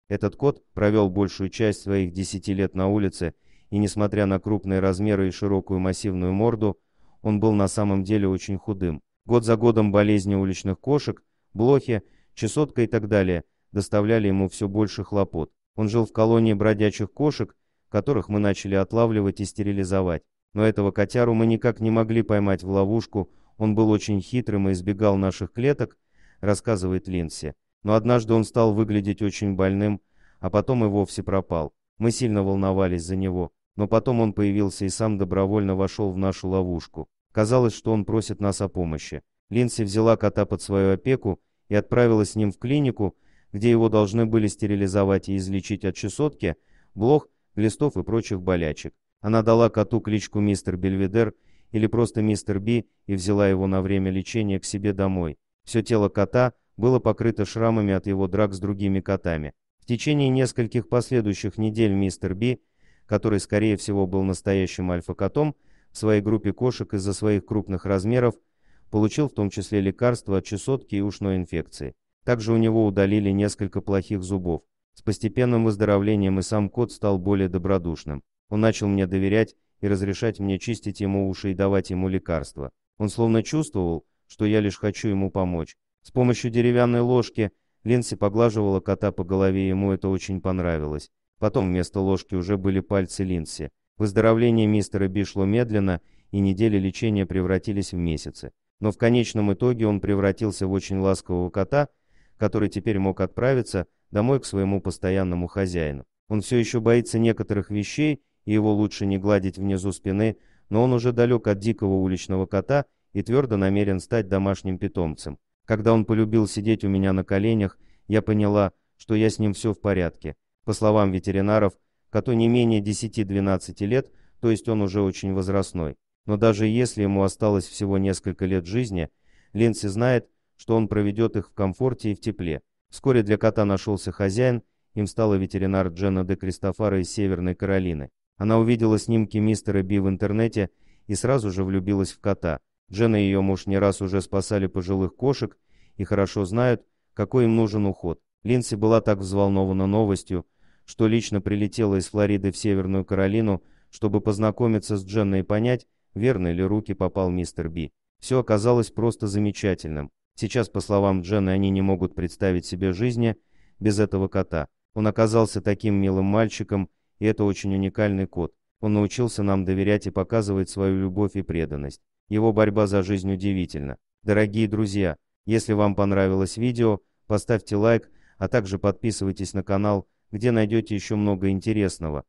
Этот кот провел большую часть своих 10 лет на улице, и несмотря на крупные размеры и широкую массивную морду, он был на самом деле очень худым. Год за годом болезни уличных кошек, блохи, чесотка и так далее доставляли ему все больше хлопот. Он жил в колонии бродячих кошек, которых мы начали отлавливать и стерилизовать. Но этого котяру мы никак не могли поймать в ловушку, он был очень хитрым и избегал наших клеток, рассказывает Линдси. Но однажды он стал выглядеть очень больным, а потом и вовсе пропал. Мы сильно волновались за него, но потом он появился и сам добровольно вошел в нашу ловушку. Казалось, что он просит нас о помощи. Линдси взяла кота под свою опеку и отправилась с ним в клинику, где его должны были стерилизовать и излечить от чесотки, блох, глистов и прочих болячек. Она дала коту кличку Мистер Бельведер или просто Мистер Би и взяла его на время лечения к себе домой. Все тело кота было покрыто шрамами от его драк с другими котами. В течение нескольких последующих недель Мистер Би, который скорее всего был настоящим альфа-котом, в своей группе кошек из-за своих крупных размеров, получил в том числе лекарства от чесотки и ушной инфекции. Также у него удалили несколько плохих зубов. С постепенным выздоровлением и сам кот стал более добродушным. Он начал мне доверять и разрешать мне чистить ему уши и давать ему лекарства. Он словно чувствовал, что я лишь хочу ему помочь. С помощью деревянной ложки Линдси поглаживала кота по голове, и ему это очень понравилось. Потом вместо ложки уже были пальцы Линдси. Выздоровление мистера Би шло медленно, и недели лечения превратились в месяцы. Но в конечном итоге он превратился в очень ласкового кота, который теперь мог отправиться домой к своему постоянному хозяину. Он все еще боится некоторых вещей, и его лучше не гладить внизу спины, но он уже далек от дикого уличного кота и твердо намерен стать домашним питомцем. Когда он полюбил сидеть у меня на коленях, я поняла, что я с ним все в порядке. По словам ветеринаров, коту не менее 10-12 лет, то есть он уже очень возрастной. Но даже если ему осталось всего несколько лет жизни, Линдси знает, что он проведет их в комфорте и в тепле. Вскоре для кота нашелся хозяин, им стала ветеринар Дженна де Кристофара из Северной Каролины. Она увидела снимки мистера Би в интернете и сразу же влюбилась в кота. Дженна и ее муж не раз уже спасали пожилых кошек и хорошо знают, какой им нужен уход. Линдси была так взволнована новостью, что лично прилетела из Флориды в Северную Каролину, чтобы познакомиться с Дженной и понять, верно ли руки попал мистер Би. Все оказалось просто замечательным. Сейчас, по словам Дженны, они не могут представить себе жизни без этого кота. Он оказался таким милым мальчиком, и это очень уникальный кот. Он научился нам доверять и показывать свою любовь и преданность. Его борьба за жизнь удивительна. Дорогие друзья, если вам понравилось видео, поставьте лайк, а также подписывайтесь на канал, где найдете еще много интересного.